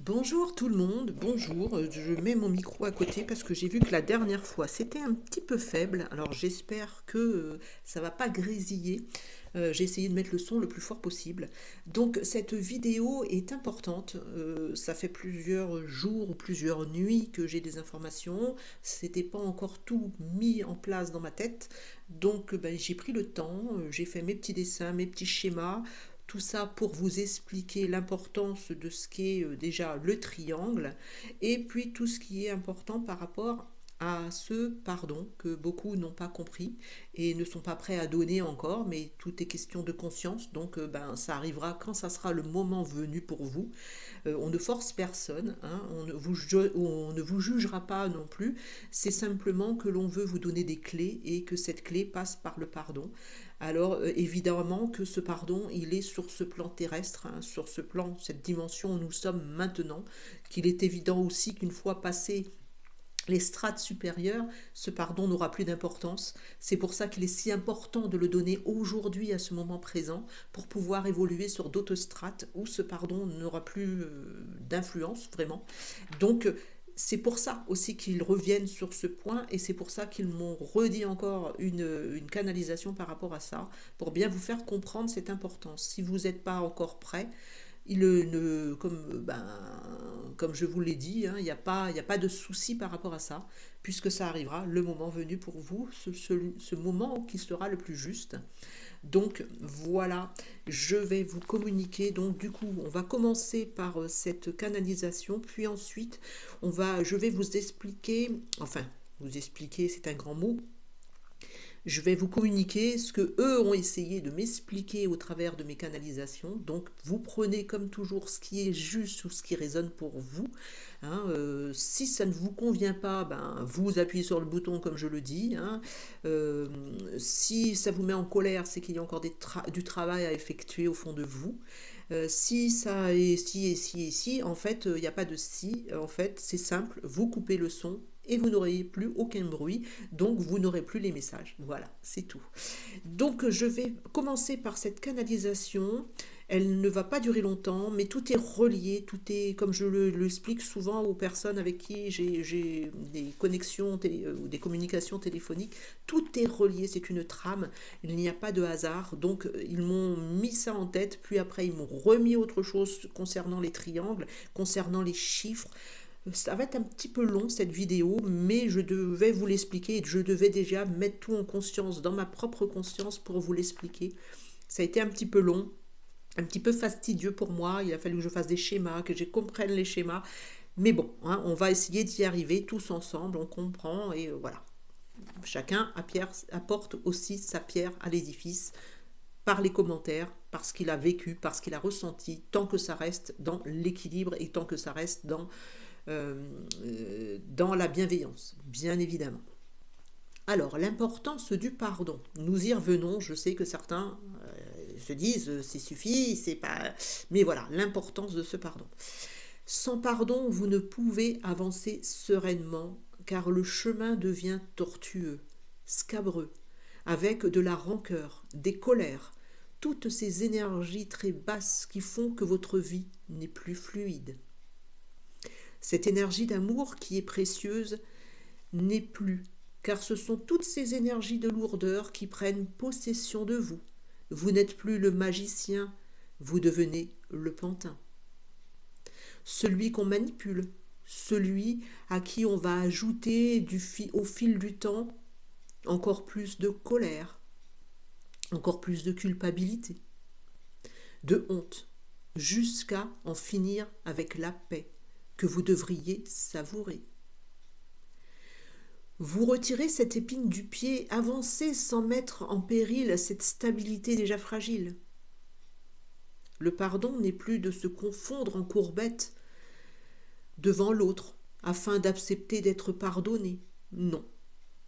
Bonjour tout le monde, bonjour. Je mets mon micro à côté parce que j'ai vu que la dernière fois c'était un petit peu faible. Alors j'espère que ça va pas grésiller. J'ai essayé de mettre le son le plus fort possible. Donc cette vidéo est importante. Ça fait plusieurs jours ou plusieurs nuits que j'ai des informations. C'était pas encore tout mis en place dans ma tête. Donc ben, j'ai pris le temps, j'ai fait mes petits dessins, mes petits schémas. Tout ça pour vous expliquer l'importance de ce qu'est déjà le triangle et puis tout ce qui est important par rapport à ce pardon que beaucoup n'ont pas compris et ne sont pas prêts à donner encore, mais tout est question de conscience, donc ben, ça arrivera quand ça sera le moment venu pour vous. On ne force personne, hein, on ne vous jugera pas non plus, c'est simplement que l'on veut vous donner des clés et que cette clé passe par le pardon. Alors évidemment que ce pardon, il est sur ce plan terrestre, hein, sur ce plan, cette dimension où nous sommes maintenant, qu'il est évident aussi qu'une fois passé les strates supérieures, ce pardon n'aura plus d'importance. C'est pour ça qu'il est si important de le donner aujourd'hui, à ce moment présent, pour pouvoir évoluer sur d'autres strates où ce pardon n'aura plus d'influence, vraiment. Donc, c'est pour ça aussi qu'ils reviennent sur ce point et c'est pour ça qu'ils m'ont redit encore une canalisation par rapport à ça, pour bien vous faire comprendre cette importance. Si vous n'êtes pas encore prêt, il ne, comme je vous l'ai dit, hein, il y a pas de souci par rapport à ça, puisque ça arrivera le moment venu pour vous, ce moment qui sera le plus juste. Donc voilà, je vais vous communiquer. Donc du coup, on va commencer par cette canalisation, puis ensuite, je vais vous expliquer, enfin, vous expliquer, c'est un grand mot, je vais vous communiquer ce que eux ont essayé de m'expliquer au travers de mes canalisations. Donc, vous prenez comme toujours ce qui est juste ou ce qui résonne pour vous. Hein, si ça ne vous convient pas, ben, vous appuyez sur le bouton comme je le dis. Hein. Euh, si ça vous met en colère, c'est qu'il y a encore du travail à effectuer au fond de vous. Si ça est si et si et si, en fait, il n'y a pas de si. En fait, c'est simple, vous coupez le son et vous n'aurez plus aucun bruit, donc vous n'aurez plus les messages. Voilà, c'est tout. Donc je vais commencer par cette canalisation. Elle ne va pas durer longtemps, mais tout est relié, tout est, comme je l'explique souvent aux personnes avec qui j'ai des connexions ou des communications téléphoniques, tout est relié, c'est une trame, il n'y a pas de hasard. Donc ils m'ont mis ça en tête, puis après ils m'ont remis autre chose concernant les triangles, concernant les chiffres. Ça va être un petit peu long cette vidéo, mais je devais vous l'expliquer et je devais déjà mettre tout en conscience, dans ma propre conscience pour vous l'expliquer. Ça a été un petit peu long, un petit peu fastidieux pour moi. Il a fallu que je fasse des schémas, que je comprenne les schémas. Mais bon, hein, on va essayer d'y arriver tous ensemble, on comprend et voilà. Chacun apporte aussi sa pierre à l'édifice par les commentaires, parce qu'il a vécu, parce qu'il a ressenti, tant que ça reste dans l'équilibre et tant que ça reste dans la bienveillance, bien évidemment. Alors, l'importance du pardon. Nous y revenons. Je sais que certains se disent c'est suffit, c'est pas. Mais voilà, l'importance de ce pardon. Sans pardon, vous ne pouvez avancer sereinement, car le chemin devient tortueux, scabreux, avec de la rancœur, des colères, toutes ces énergies très basses qui font que votre vie n'est plus fluide. Cette énergie d'amour qui est précieuse n'est plus, car ce sont toutes ces énergies de lourdeur qui prennent possession de vous. Vous n'êtes plus le magicien, vous devenez le pantin. Celui qu'on manipule, celui à qui on va ajouter au fil du temps encore plus de colère, encore plus de culpabilité, de honte, jusqu'à en finir avec la paix que vous devriez savourer. Vous retirez cette épine du pied, avancez sans mettre en péril cette stabilité déjà fragile. Le pardon n'est plus de se confondre en courbettes devant l'autre afin d'accepter d'être pardonné. Non.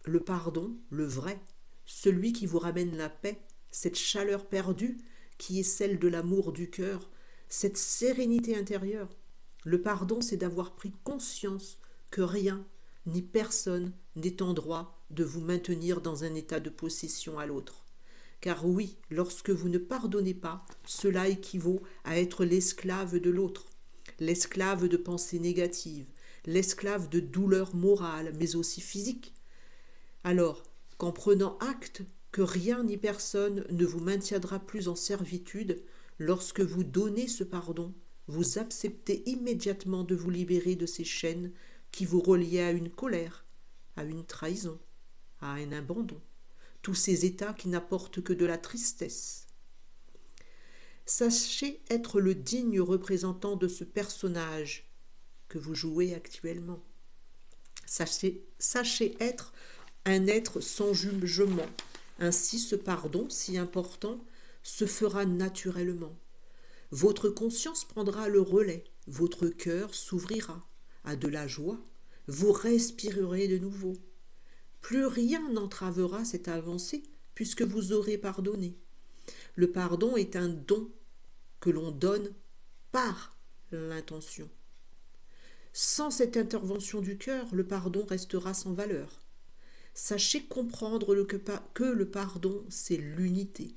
Le pardon, le vrai, celui qui vous ramène la paix, cette chaleur perdue qui est celle de l'amour du cœur, cette sérénité intérieure. Le pardon, c'est d'avoir pris conscience que rien ni personne n'est en droit de vous maintenir dans un état de possession à l'autre. Car oui, lorsque vous ne pardonnez pas, cela équivaut à être l'esclave de l'autre. l'esclave de pensées négatives, l'esclave de douleurs morales, mais aussi physiques. Alors, qu'en prenant acte que rien ni personne ne vous maintiendra plus en servitude, lorsque vous donnez ce pardon, vous acceptez immédiatement de vous libérer de ces chaînes qui vous reliaient à une colère, à une trahison, à un abandon, tous ces états qui n'apportent que de la tristesse. Sachez être le digne représentant de ce personnage que vous jouez actuellement. Sachez être un être sans jugement. Ainsi, ce pardon, si important, se fera naturellement. Votre conscience prendra le relais, votre cœur s'ouvrira à de la joie, vous respirerez de nouveau. Plus rien n'entravera cette avancée puisque vous aurez pardonné. Le pardon est un don que l'on donne par l'intention. Sans cette intervention du cœur, le pardon restera sans valeur. Sachez comprendre que le pardon, c'est l'unité.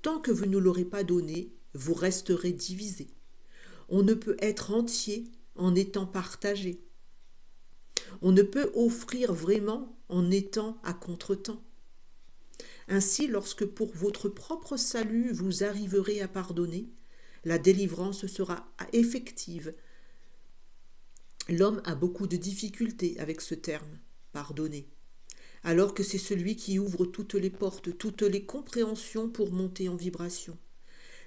Tant que vous ne l'aurez pas donné, vous resterez divisé. On ne peut être entier en étant partagé. On ne peut offrir vraiment en étant à contretemps. Ainsi, lorsque pour votre propre salut vous arriverez à pardonner, la délivrance sera effective. L'homme a beaucoup de difficultés avec ce terme, pardonner, alors que c'est celui qui ouvre toutes les portes, toutes les compréhensions pour monter en vibration.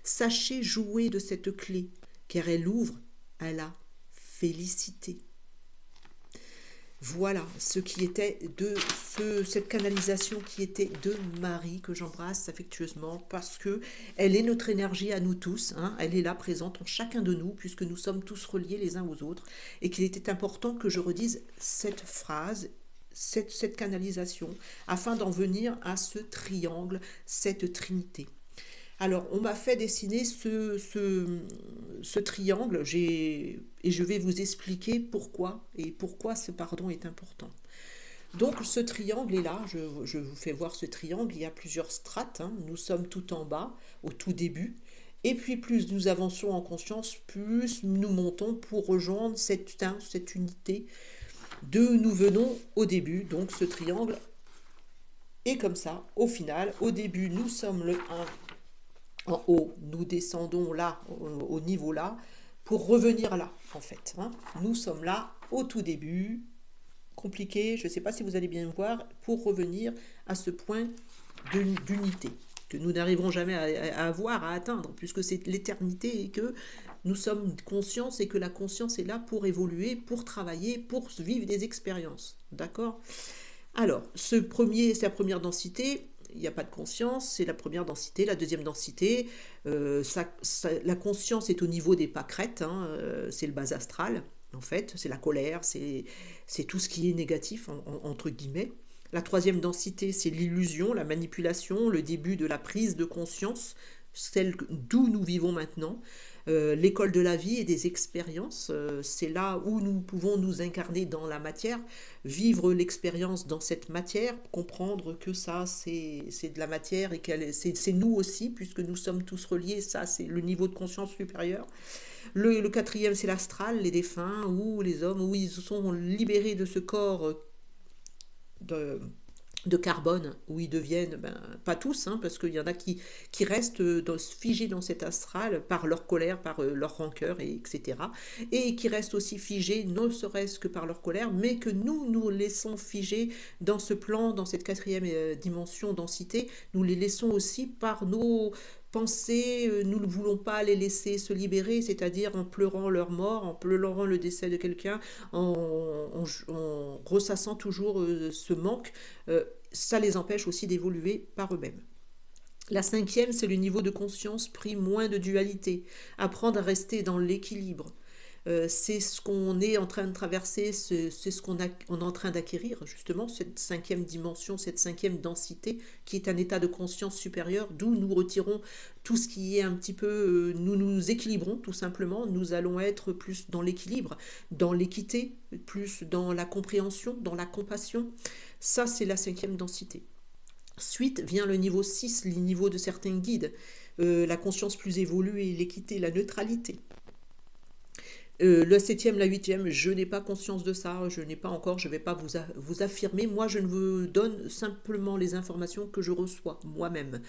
Sachez jouer de cette clé, car elle ouvre à la félicité. Voilà ce qui était de cette canalisation qui était de Marie, que j'embrasse affectueusement parce que elle est notre énergie à nous tous, hein, elle est là présente en chacun de nous puisque nous sommes tous reliés les uns aux autres et qu'il était important que je redise cette phrase, cette canalisation afin d'en venir à ce triangle, cette trinité. Alors, on m'a fait dessiner ce triangle et je vais vous expliquer pourquoi et pourquoi ce pardon est important. Donc, ce triangle est là, je vous fais voir ce triangle, il y a plusieurs strates, hein. Nous sommes tout en bas, au tout début, et puis plus nous avançons en conscience, plus nous montons pour rejoindre cette unité de nous venons au début, donc ce triangle est comme ça, au final, au début nous sommes le 1, en haut, nous descendons là, au niveau là, pour revenir là, en fait. Hein. Nous sommes là, au tout début, compliqué, je ne sais pas si vous allez bien voir, pour revenir à ce point d'unité, que nous n'arriverons jamais à avoir, à atteindre, puisque c'est l'éternité et que nous sommes conscients et que la conscience est là pour évoluer, pour travailler, pour vivre des expériences. D'accord ? Alors, c'est la première densité. Il n'y a pas de conscience, c'est la première densité. La deuxième densité, la conscience est au niveau des pâquerettes, hein, c'est le bas astral, en fait, c'est la colère, c'est tout ce qui est négatif, entre guillemets. La troisième densité, c'est l'illusion, la manipulation, le début de la prise de conscience, celle d'où nous vivons maintenant. L'école de la vie et des expériences, c'est là où nous pouvons nous incarner dans la matière, vivre l'expérience dans cette matière, comprendre que ça c'est de la matière et c'est nous aussi, puisque nous sommes tous reliés, ça c'est le niveau de conscience supérieur. Le quatrième, c'est l'astral, les défunts ou les hommes, où ils sont libérés de ce corps de carbone, où ils deviennent, pas tous, hein, parce qu'il y en a qui restent figés dans cet astral par leur colère, par leur rancœur, etc. Et qui restent aussi figés, ne serait-ce que par leur colère, mais que nous laissons figés dans ce plan, dans cette quatrième dimension, densité, nous les laissons aussi par nos pensées, nous ne voulons pas les laisser se libérer, c'est-à-dire en pleurant leur mort, en pleurant le décès de quelqu'un, en ressassant toujours ce manque, ça les empêche aussi d'évoluer par eux-mêmes. La cinquième, c'est le niveau de conscience pris moins de dualité, apprendre à rester dans l'équilibre. C'est ce qu'on est en train de traverser, c'est ce qu'on est en train d'acquérir, justement, cette cinquième dimension, cette cinquième densité, qui est un état de conscience supérieur, d'où nous retirons tout ce qui est un petit peu, nous nous équilibrons tout simplement, nous allons être plus dans l'équilibre, dans l'équité, plus dans la compréhension, dans la compassion. Ça, c'est la cinquième densité. Ensuite vient le niveau 6, le niveau de certains guides, la conscience plus évoluée, l'équité, la neutralité. Le septième, la huitième, je n'ai pas conscience de ça, je n'ai pas encore, je ne vais pas vous affirmer. Moi, je ne vous donne simplement les informations que je reçois moi-même.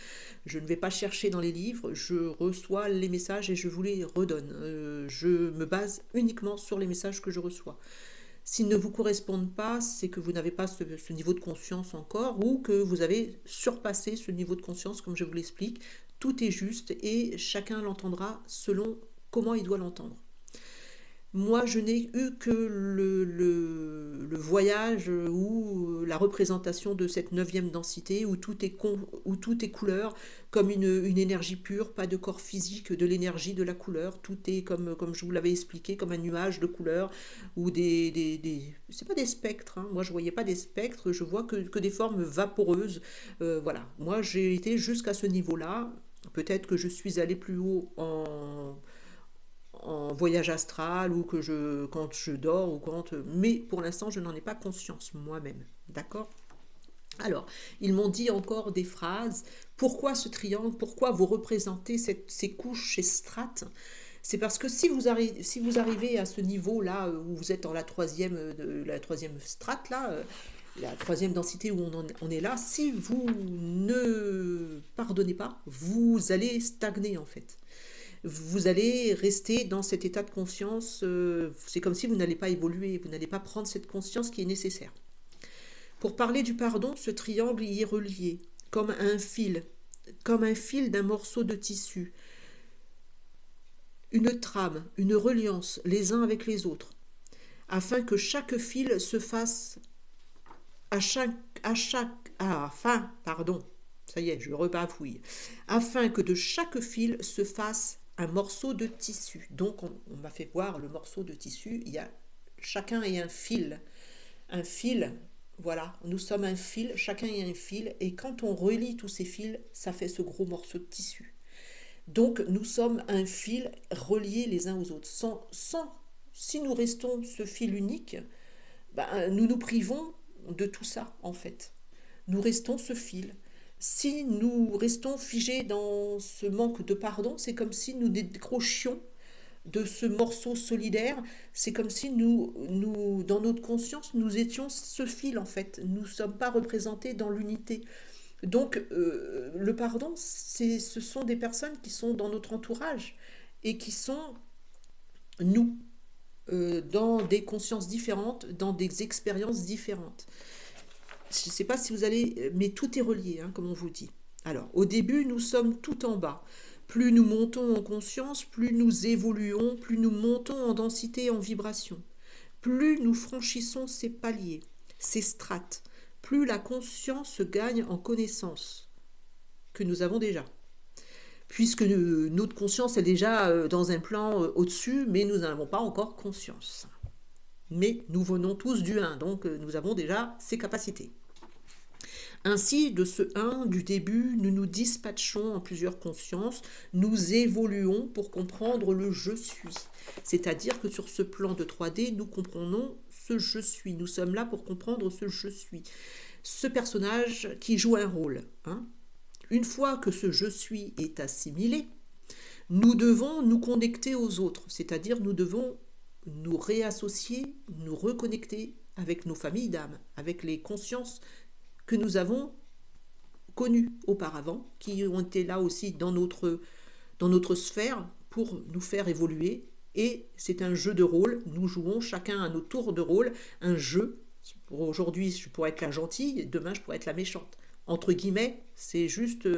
Je ne vais pas chercher dans les livres, je reçois les messages et je vous les redonne. Je me base uniquement sur les messages que je reçois. S'ils ne vous correspondent pas, c'est que vous n'avez pas ce niveau de conscience encore ou que vous avez surpassé ce niveau de conscience, comme je vous l'explique. Tout est juste et chacun l'entendra selon comment il doit l'entendre. Moi, je n'ai eu que le voyage ou la représentation de cette neuvième densité où tout est couleur, comme une énergie pure, pas de corps physique, de l'énergie, de la couleur. Tout est comme je vous l'avais expliqué, comme un nuage de couleurs ou c'est pas des spectres, hein. Moi, je voyais pas des spectres, je vois que des formes vaporeuses. Voilà. Moi, j'ai été jusqu'à ce niveau-là. Peut-être que je suis allée plus haut en voyage astral ou quand je dors ou mais pour l'instant je n'en ai pas conscience moi-même, d'accord. Alors ils m'ont dit encore des phrases. Pourquoi ce triangle, pourquoi vous représentez ces couches, ces strates? C'est parce que si vous arrivez à ce niveau là où vous êtes dans la troisième strate là, la troisième densité où on est là, si vous ne pardonnez pas, vous allez stagner en fait. Vous allez rester dans cet état de conscience. C'est comme si vous n'allez pas évoluer, vous n'allez pas prendre cette conscience qui est nécessaire. Pour parler du pardon, ce triangle y est relié, comme un fil d'un morceau de tissu, une trame, une reliance les uns avec les autres, afin que chaque fil se fasse pardon, ça y est, je rebafouille, afin que de chaque fil se fasse un morceau de tissu. Donc on m'a fait voir le morceau de tissu, chacun est un fil, voilà, nous sommes un fil, chacun est un fil, et quand on relie tous ces fils, ça fait ce gros morceau de tissu. Donc nous sommes un fil relié les uns aux autres. Si nous restons ce fil unique, ben, nous nous privons de tout ça en fait. Nous restons ce fil. Si nous restons figés dans ce manque de pardon, c'est comme si nous décrochions de ce morceau solidaire. C'est comme si dans notre conscience, nous étions ce fil en fait. Nous ne sommes pas représentés dans l'unité. Donc, le pardon, ce sont des personnes qui sont dans notre entourage et qui sont nous, dans des consciences différentes, dans des expériences différentes. Je ne sais pas si vous allez, mais tout est relié, hein, comme on vous dit. Alors, au début, nous sommes tout en bas. Plus nous montons en conscience, plus nous évoluons, plus nous montons en densité, en vibration. Plus nous franchissons ces paliers, ces strates, plus la conscience gagne en connaissance que nous avons déjà. Puisque notre conscience est déjà dans un plan au-dessus, mais nous n'en avons pas encore conscience. Mais nous venons tous du 1, donc nous avons déjà ces capacités. Ainsi, de ce 1 du début, nous nous dispatchons en plusieurs consciences, nous évoluons pour comprendre le je suis. C'est-à-dire que sur ce plan de 3D, nous comprenons ce je suis. Nous sommes là pour comprendre ce je suis. Ce personnage qui joue un rôle. Hein. Une fois que ce je suis est assimilé, nous devons nous connecter aux autres. C'est-à-dire nous devons nous réassocier, nous reconnecter avec nos familles d'âme, avec les consciences que nous avons connues auparavant, qui ont été là aussi dans notre sphère pour nous faire évoluer. Et c'est un jeu de rôle, nous jouons chacun à nos tours de rôle, un jeu. Aujourd'hui, je pourrais être la gentille, demain, je pourrais être la méchante. Entre guillemets, c'est juste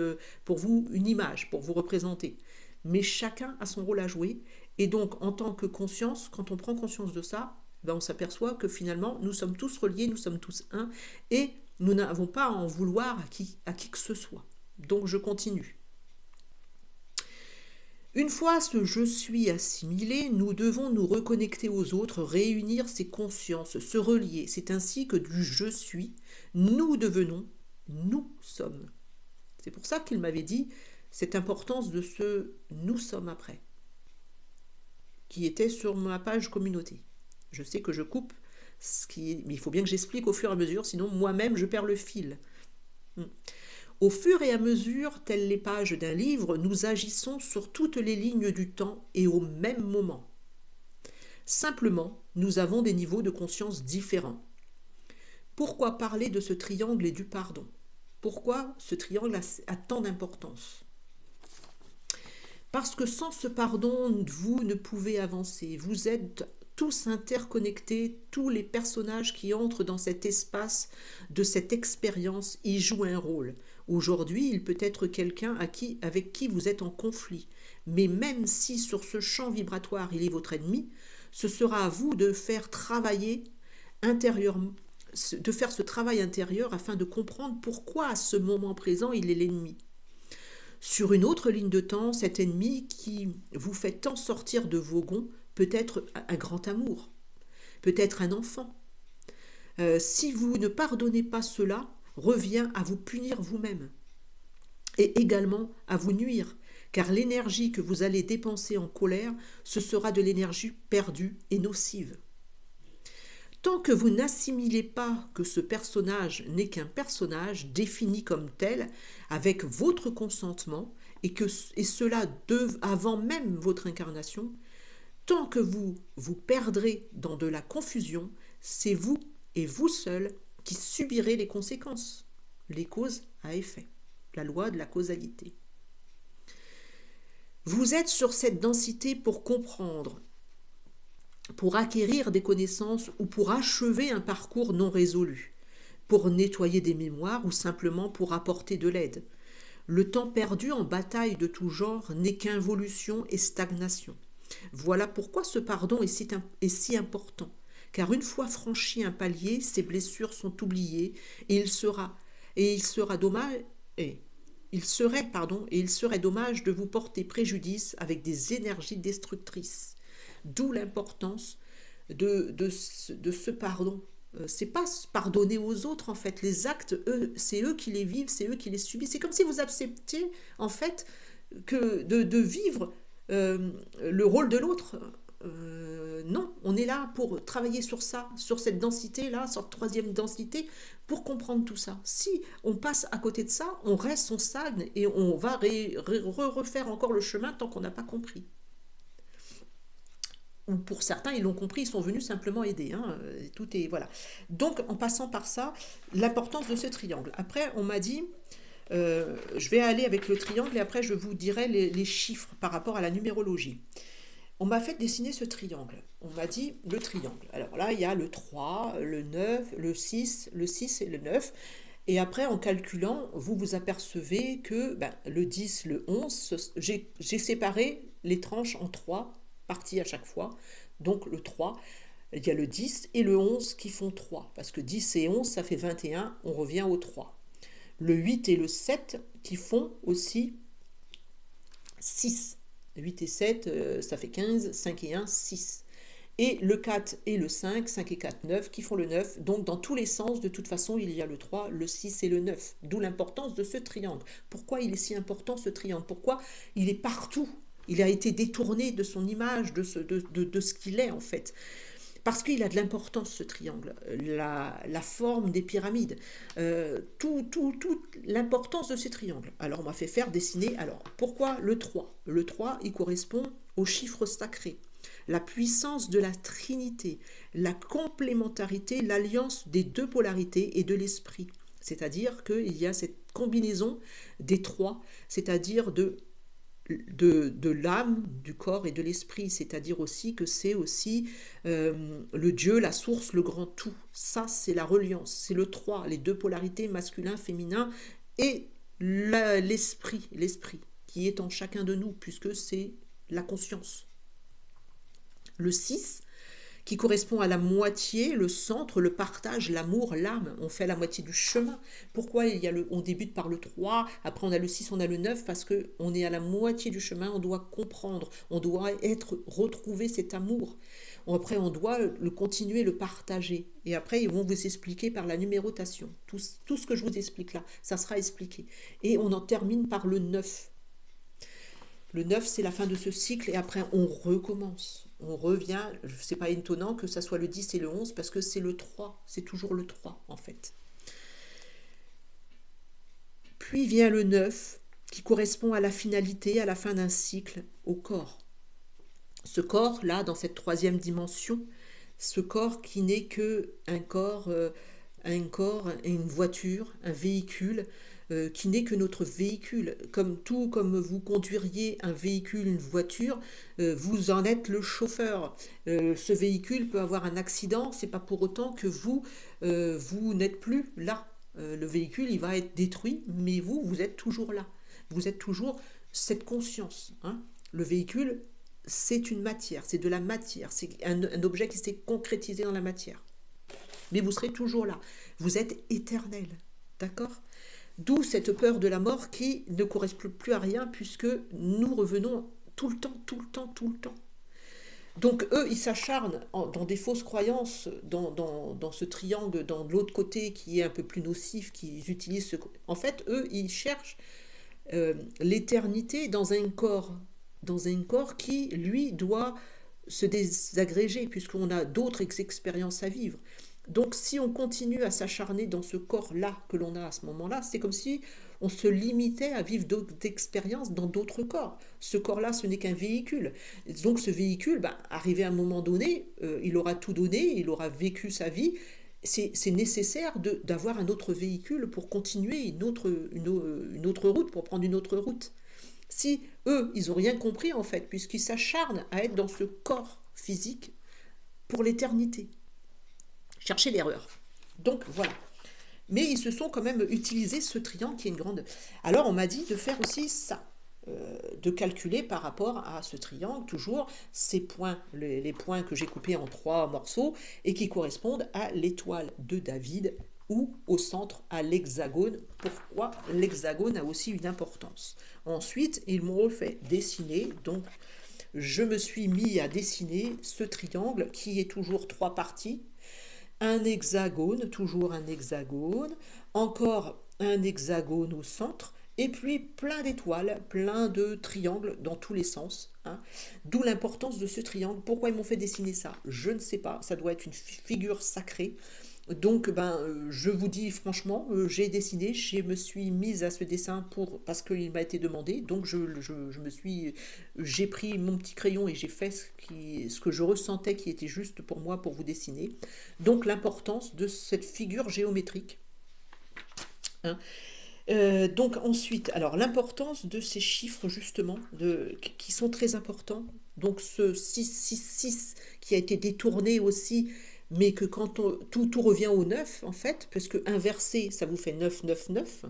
pour vous une image, pour vous représenter. Mais chacun a son rôle à jouer. Et donc, en tant que conscience, quand on prend conscience de ça, ben on s'aperçoit que finalement, nous sommes tous reliés, nous sommes tous un, et nous n'avons pas à en vouloir à qui que ce soit. Donc, je continue. Une fois ce je suis assimilé, nous devons nous reconnecter aux autres, réunir ces consciences, se relier. C'est ainsi que du je suis, nous devenons, nous sommes. C'est pour ça qu'il m'avait dit cette importance de ce nous sommes après, qui était sur ma page communauté. Je sais que je coupe, mais il faut bien que j'explique au fur et à mesure, sinon moi-même je perds le fil. Au fur et à mesure, telles les pages d'un livre, nous agissons sur toutes les lignes du temps et au même moment. Simplement, nous avons des niveaux de conscience différents. Pourquoi parler de ce triangle et du pardon? Pourquoi ce triangle a tant d'importance? Parce que sans ce pardon, vous ne pouvez avancer. Vous êtes tous interconnectés, tous les personnages qui entrent dans cet espace de cette expérience y jouent un rôle. Aujourd'hui, il peut être quelqu'un avec qui vous êtes en conflit. Mais même si sur ce champ vibratoire il est votre ennemi, ce sera à vous de faire travailler intérieurement, de faire ce travail intérieur afin de comprendre pourquoi à ce moment présent il est l'ennemi. Sur une autre ligne de temps, cet ennemi qui vous fait tant sortir de vos gonds peut être un grand amour, peut être un enfant. Si vous ne pardonnez pas cela, revient à vous punir vous-même et également à vous nuire, car l'énergie que vous allez dépenser en colère, ce sera de l'énergie perdue et nocive. Tant que vous n'assimilez pas que ce personnage n'est qu'un personnage défini comme tel, avec votre consentement, et cela avant même votre incarnation, tant que vous vous perdrez dans de la confusion, c'est vous et vous seul qui subirez les conséquences, les causes à effet, la loi de la causalité. Vous êtes sur cette densité pour comprendre, pour acquérir des connaissances ou pour achever un parcours non résolu, pour nettoyer des mémoires ou simplement pour apporter de l'aide. Le temps perdu en bataille de tout genre n'est qu'involution et stagnation. Voilà pourquoi ce pardon est si important, car une fois franchi un palier, ces blessures sont oubliées et il serait dommage de vous porter préjudice avec des énergies destructrices. D'où l'importance de ce pardon. C'est pas pardonner aux autres en fait. Les actes, c'est eux qui les vivent, c'est eux qui les subissent. C'est comme si vous acceptiez en fait que de vivre le rôle de l'autre. Non, on est là pour travailler sur ça, sur cette densité-là, sur cette troisième densité, pour comprendre tout ça. Si on passe à côté de ça, on reste, on stagne et on va refaire encore le chemin tant qu'on n'a pas compris. Ou pour certains, ils l'ont compris, ils sont venus simplement aider. Hein, tout est voilà. Donc, en passant par ça, l'importance de ce triangle. Après, on m'a dit, je vais aller avec le triangle et après, je vous dirai les chiffres par rapport à la numérologie. On m'a fait dessiner ce triangle. On m'a dit le triangle. Alors là, il y a le 3, le 9, le 6 et le 9. Et après, en calculant, vous vous apercevez que le 10, le 11, j'ai séparé les tranches en 3 parties à chaque fois. Donc le 3, il y a le 10 et le 11 qui font 3. Parce que 10 et 11, ça fait 21, on revient au 3. Le 8 et le 7 qui font aussi 6. 8 et 7, ça fait 15, 5 et 1, 6. Et le 4 et le 5, 5 et 4, 9, qui font le 9. Donc, dans tous les sens, de toute façon, il y a le 3, le 6 et le 9. D'où l'importance de ce triangle. Pourquoi il est si important, ce triangle? Pourquoi il est partout? Il a été détourné de son image, de ce qu'il est, en fait. Parce qu'il a de l'importance, ce triangle, la forme des pyramides, toute l'importance de ces triangles. Alors, on m'a fait faire dessiner. Alors, pourquoi le 3? Le 3, il correspond au chiffre sacré, la puissance de la Trinité, la complémentarité, l'alliance des deux polarités et de l'esprit. C'est-à-dire qu'il y a cette combinaison des trois, c'est-à-dire de l'âme, du corps et de l'esprit, c'est-à-dire aussi que c'est aussi le Dieu, la source, le grand tout. Ça, c'est la reliance, c'est le 3, les deux polarités, masculin, féminin, et l'esprit qui est en chacun de nous, puisque c'est la conscience. Le 6, qui correspond à la moitié, le centre, le partage, l'amour, l'âme. On fait la moitié du chemin. Pourquoi on débute par le 3, après on a le 6, on a le 9, parce qu'on est à la moitié du chemin, on doit comprendre, on doit retrouver cet amour. Après, on doit le continuer, le partager. Et après, ils vont vous expliquer par la numérotation. Tout ce que je vous explique là, ça sera expliqué. Et on en termine par le 9. Le 9, c'est la fin de ce cycle et après, on recommence. On revient, c'est pas étonnant que ça soit le 10 et le 11 parce que c'est le 3, c'est toujours le 3 en fait. Puis vient le 9 qui correspond à la finalité, à la fin d'un cycle, au corps. Ce corps-là, dans cette troisième dimension, ce corps qui n'est que un corps et une voiture, un véhicule, qui n'est que notre véhicule. Comme vous conduiriez un véhicule, une voiture, vous en êtes le chauffeur. Ce véhicule peut avoir un accident, c'est pas pour autant que vous n'êtes plus là. Le véhicule, il va être détruit, mais vous êtes toujours là. Vous êtes toujours cette conscience, hein. Le véhicule, c'est une matière, c'est de la matière, c'est un objet qui s'est concrétisé dans la matière. Mais vous serez toujours là. Vous êtes éternel. D'accord? D'où cette peur de la mort qui ne correspond plus à rien puisque nous revenons tout le temps, tout le temps, tout le temps. Donc eux, ils s'acharnent dans des fausses croyances, dans ce triangle, dans l'autre côté qui est un peu plus nocif, qui utilisent ce... En fait, eux, ils cherchent l'éternité dans un corps qui, lui, doit se désagréger, puisqu'on a d'autres expériences à vivre. Donc si on continue à s'acharner dans ce corps-là que l'on a à ce moment-là, c'est comme si on se limitait à vivre d'autres expériences dans d'autres corps. Ce corps-là, ce n'est qu'un véhicule. Donc ce véhicule, arrivé à un moment donné, il aura tout donné, il aura vécu sa vie. C'est nécessaire d'avoir un autre véhicule pour continuer une autre route, pour prendre une autre route. Si eux, ils n'ont rien compris en fait, puisqu'ils s'acharnent à être dans ce corps physique pour l'éternité. Cherchez l'erreur. Donc voilà. Mais ils se sont quand même utilisé ce triangle qui est une grande... Alors on m'a dit de faire aussi ça, de calculer par rapport à ce triangle, toujours ces points, les points que j'ai coupés en 3 morceaux et qui correspondent à l'étoile de David ou au centre à l'hexagone. Pourquoi l'hexagone a aussi une importance. Ensuite, ils m'ont refait dessiner, donc je me suis mis à dessiner ce triangle qui est toujours 3 parties. Un hexagone, toujours un hexagone, encore un hexagone au centre, et puis plein d'étoiles, plein de triangles dans tous les sens, hein. D'où l'importance de ce triangle. Pourquoi ils m'ont fait dessiner ça? Je ne sais pas, ça doit être une figure sacrée. Donc, je vous dis franchement, j'ai dessiné, je me suis mise à ce dessin parce qu'il m'a été demandé. Donc, j'ai pris mon petit crayon et j'ai fait ce que je ressentais qui était juste pour moi pour vous dessiner. Donc, l'importance de cette figure géométrique, hein. Donc ensuite, alors l'importance de ces chiffres justement, qui sont très importants. Donc ce 666 qui a été détourné aussi, mais que quand tout revient au 9 en fait, parce que inversé, ça vous fait 999.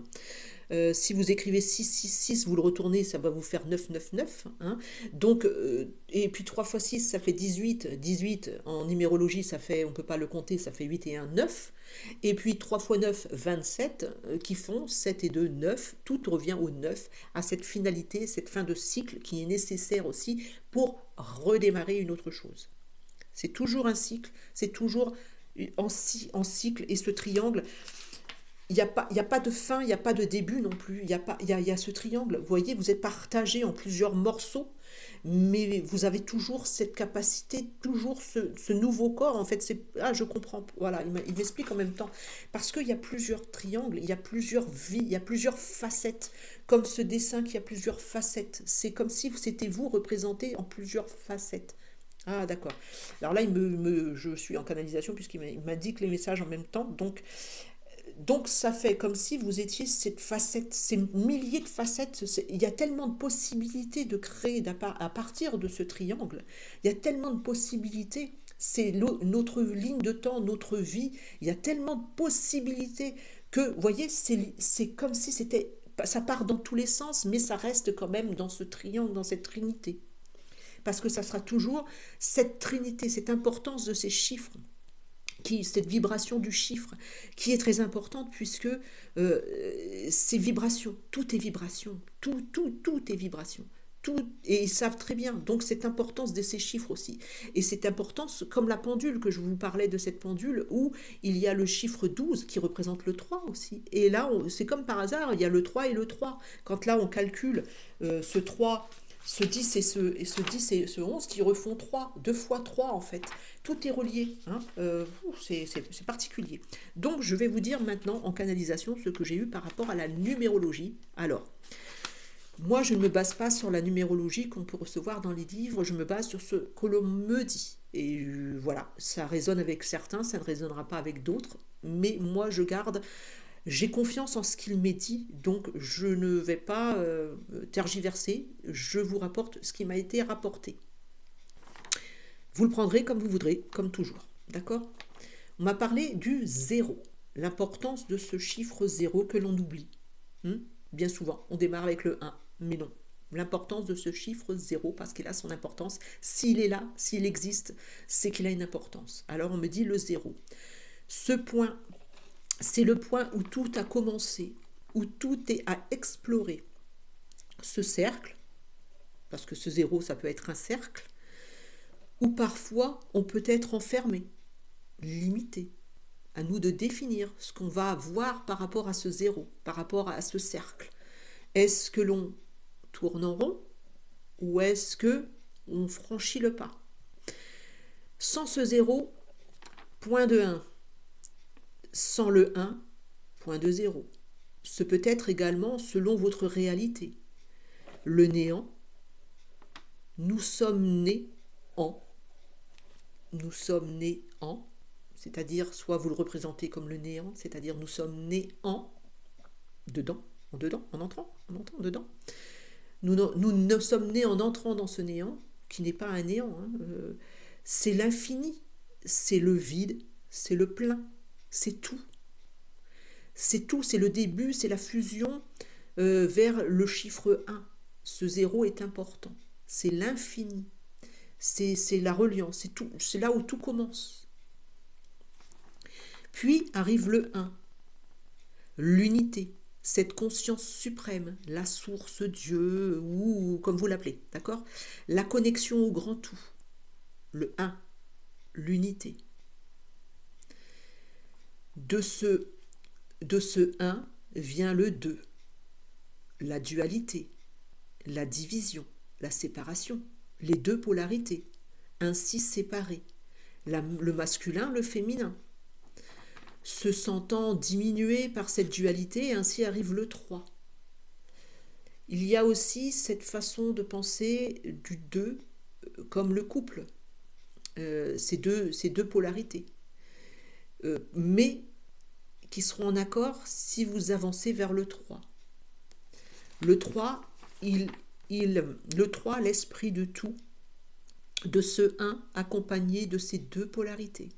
Si vous écrivez 666, vous le retournez, ça va vous faire 999, hein. Donc, et puis 3 fois 6, ça fait 18. 18, en numérologie, ça fait, on ne peut pas le compter, ça fait 8 et 1, 9. Et puis 3 fois 9, 27, qui font 7 et 2, 9. Tout revient au 9, à cette finalité, cette fin de cycle qui est nécessaire aussi pour redémarrer une autre chose. C'est toujours un cycle, c'est toujours en cycle, et ce triangle, il n'y a pas de fin, il n'y a pas de début non plus. Il y a ce triangle. Vous voyez, vous êtes partagé en plusieurs morceaux, mais vous avez toujours cette capacité, toujours ce nouveau corps. En fait, je comprends. Voilà, il m'explique en même temps. Parce qu'il y a plusieurs triangles, il y a plusieurs vies, il y a plusieurs facettes. Comme ce dessin qui a plusieurs facettes. C'est comme si c'était vous représenté en plusieurs facettes. Ah, d'accord. Alors là, je suis en canalisation puisqu'il m'indique les messages en même temps. Donc ça fait comme si vous étiez cette facette, ces milliers de facettes. Il y a tellement de possibilités de créer à partir de ce triangle. Il y a tellement de possibilités. C'est notre ligne de temps, notre vie. Il y a tellement de possibilités que, vous voyez, c'est comme si ça part dans tous les sens, mais ça reste quand même dans ce triangle, dans cette trinité. Parce que ça sera toujours cette trinité, cette importance de ces chiffres. Cette vibration du chiffre qui est très importante puisque ces vibrations, tout est vibration, tout est vibration. Et ils savent très bien, donc cette importance de ces chiffres aussi. Et cette importance, comme la pendule, que je vous parlais de cette pendule, où il y a le chiffre 12 qui représente le 3 aussi. Et là, c'est comme par hasard, il y a le 3 et le 3. Quand là, on calcule ce 3, ce 10 et ce 10 et ce 11 qui refont 3, 2 fois 3 en fait. Tout est relié, hein. C'est particulier. Donc je vais vous dire maintenant en canalisation ce que j'ai eu par rapport à la numérologie. Alors, Moi, je ne me base pas sur la numérologie qu'on peut recevoir dans les livres, je me base sur ce que l'on me dit. Et voilà, ça résonne avec certains, ça ne résonnera pas avec d'autres, mais moi, j'ai confiance en ce qu'il m'est dit, donc je ne vais pas tergiverser, je vous rapporte ce qui m'a été rapporté. Vous le prendrez comme vous voudrez, comme toujours, d'accord? On m'a parlé du zéro, l'importance de ce chiffre zéro que l'on oublie. Bien souvent, on démarre avec le 1, mais non. L'importance de ce chiffre zéro, parce qu'il a son importance. S'il est là, s'il existe, c'est qu'il a une importance. Alors on me dit le zéro. Ce point, c'est le point où tout a commencé, où tout est à explorer. Ce cercle, parce que ce zéro, ça peut être un cercle, où parfois on peut être enfermé, limité. À nous de définir ce qu'on va voir par rapport à ce zéro, par rapport à ce cercle. Est-ce que l'on tourne en rond ou est-ce que on franchit le pas? Sans ce zéro, point de 1. Sans le 1, point de 0. Ce peut être également selon votre réalité. Le néant, nous sommes nés en. Nous sommes nés en. C'est-à-dire, soit vous le représentez comme le néant, c'est-à-dire nous sommes nés en, dedans, en entrant, dedans. Nous ne sommes nés en entrant dans ce néant, qui n'est pas un néant, c'est l'infini, c'est le vide, c'est le plein, c'est tout. C'est tout, c'est le début, c'est la fusion vers le chiffre 1. Ce zéro est important, c'est l'infini, c'est la reliance, c'est là où tout commence. Puis arrive le 1, l'unité, cette conscience suprême, la source, Dieu, ou comme vous l'appelez, d'accord? La connexion au grand tout, le 1, l'unité. De ce 1 vient le 2, la dualité, la division, la séparation, les deux polarités, ainsi séparées, le masculin, le féminin. Se sentant diminué par cette dualité, ainsi arrive le 3. Il y a aussi cette façon de penser du 2 comme le couple, ces deux polarités, mais qui seront en accord si vous avancez vers le 3. Le 3, le 3, l'esprit de tout, de ce 1 accompagné de ces deux polarités.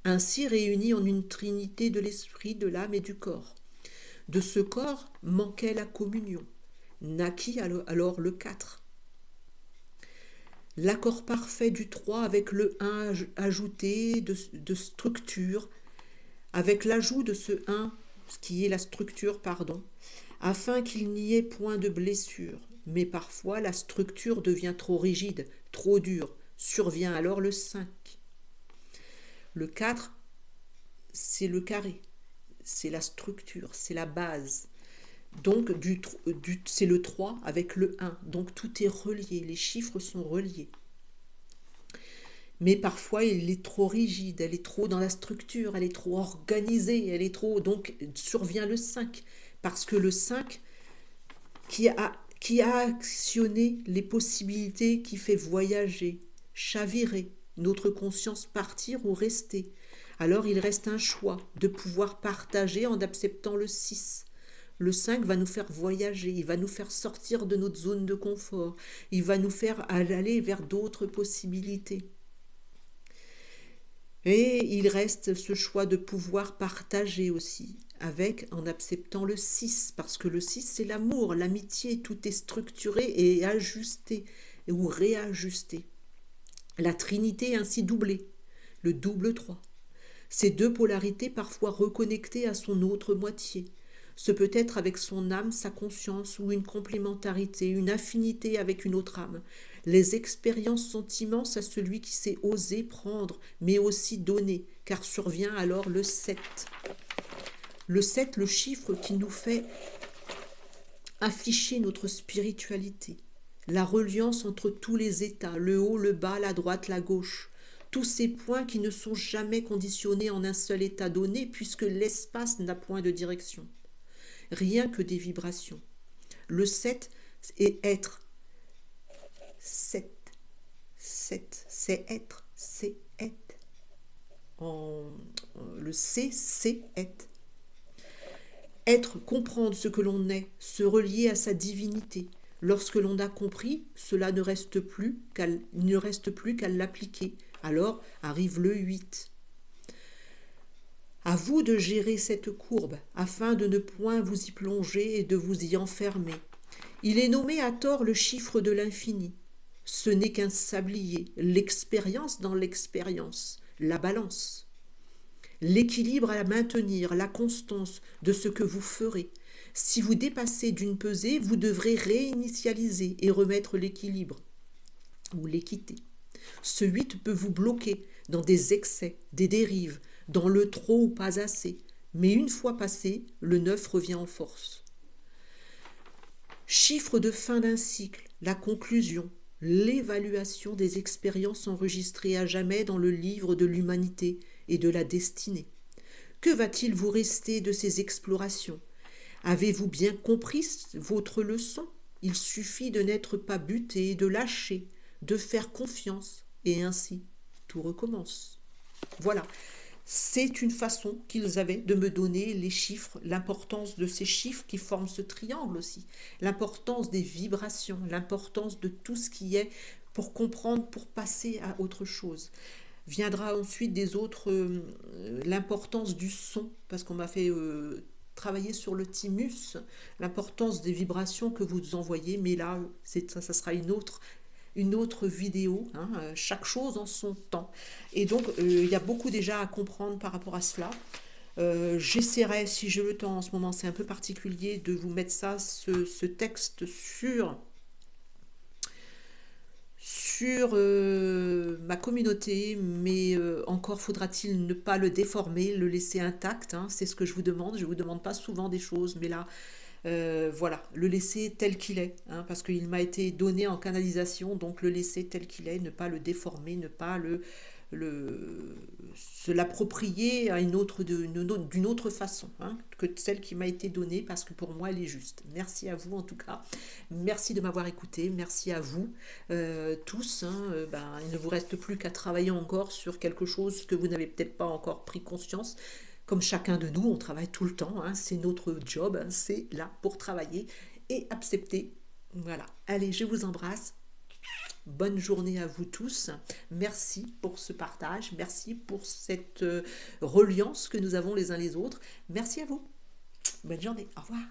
Ainsi réunis en une trinité de l'esprit, de l'âme et du corps. De ce corps manquait la communion. Naquit alors le 4. L'accord parfait du 3 avec le 1 ajouté de structure, avec l'ajout de ce 1, ce qui est la structure, afin qu'il n'y ait point de blessure. Mais parfois la structure devient trop rigide, trop dure. Survient alors le 5. Le 4, c'est le carré, c'est la structure, c'est la base. Donc, c'est le 3 avec le 1. Donc, tout est relié, les chiffres sont reliés. Mais parfois, il est trop rigide, elle est trop dans la structure, elle est trop organisée, elle est trop... Donc, survient le 5. Parce que le 5, qui a actionné les possibilités, qui fait voyager, chavirer, notre conscience partir ou rester. Alors il reste un choix de pouvoir partager en acceptant le 6. Le 5 va nous faire voyager, il va nous faire sortir de notre zone de confort, il va nous faire aller vers d'autres possibilités. Et il reste ce choix de pouvoir partager aussi, en acceptant le 6, parce que le 6 c'est l'amour, l'amitié, tout est structuré et ajusté ou réajusté. La Trinité ainsi doublée, le double 3. Ces deux polarités parfois reconnectées à son autre moitié. Ce peut être avec son âme, sa conscience ou une complémentarité, une affinité avec une autre âme. Les expériences sont immenses à celui qui sait oser prendre, mais aussi donner, car survient alors le 7. Le 7, le chiffre qui nous fait afficher notre spiritualité. La reliance entre tous les états, le haut, le bas, la droite, la gauche. Tous ces points qui ne sont jamais conditionnés en un seul état donné, puisque l'espace n'a point de direction. Rien que des vibrations. Le 7 est être. 7, 7, c'est être, c'est être. Le C, c'est être. Être, comprendre ce que l'on est, se relier à sa divinité. Lorsque l'on a compris, cela ne reste plus qu'à l'appliquer. Alors arrive le 8. À vous de gérer cette courbe, afin de ne point vous y plonger et de vous y enfermer. Il est nommé à tort le chiffre de l'infini. Ce n'est qu'un sablier, l'expérience dans l'expérience, la balance. L'équilibre à maintenir, la constance de ce que vous ferez. Si vous dépassez d'une pesée, vous devrez réinitialiser et remettre l'équilibre ou l'équité. Ce 8 peut vous bloquer dans des excès, des dérives, dans le trop ou pas assez. Mais une fois passé, le 9 revient en force. Chiffre de fin d'un cycle, la conclusion, l'évaluation des expériences enregistrées à jamais dans le livre de l'humanité et de la destinée. Que va-t-il vous rester de ces explorations? Avez-vous bien compris votre leçon? Il suffit de n'être pas buté, de lâcher, de faire confiance, et ainsi tout recommence. Voilà. C'est une façon qu'ils avaient de me donner les chiffres, l'importance de ces chiffres qui forment ce triangle aussi, l'importance des vibrations, l'importance de tout ce qui est pour comprendre, pour passer à autre chose. Viendra ensuite des autres, l'importance du son, parce qu'on m'a fait travailler sur le thymus, l'importance des vibrations que vous envoyez, mais là, ça sera une autre vidéo, hein, chaque chose en son temps. Et donc, il y a beaucoup déjà à comprendre par rapport à cela. J'essaierai, si j'ai le temps en ce moment, c'est un peu particulier, de vous mettre ce texte sur ma communauté, mais encore faudra-t-il ne pas le déformer, le laisser intact, hein, c'est ce que je vous demande. Je ne vous demande pas souvent des choses, mais là, voilà, le laisser tel qu'il est, hein, parce qu'il m'a été donné en canalisation, donc le laisser tel qu'il est, ne pas le déformer, ne pas se l'approprier à d'une autre façon, hein, que celle qui m'a été donnée, parce que pour moi elle est juste. Merci à vous en tout cas, merci de m'avoir écouté, merci à vous tous, hein, il ne vous reste plus qu'à travailler encore sur quelque chose que vous n'avez peut-être pas encore pris conscience. Comme chacun de nous, on travaille tout le temps, hein, c'est notre job, hein, c'est là pour travailler et accepter. Voilà, allez, je vous embrasse. Bonne journée à vous tous. Merci pour ce partage, merci pour cette reliance que nous avons les uns les autres. Merci à vous. Bonne journée, au revoir.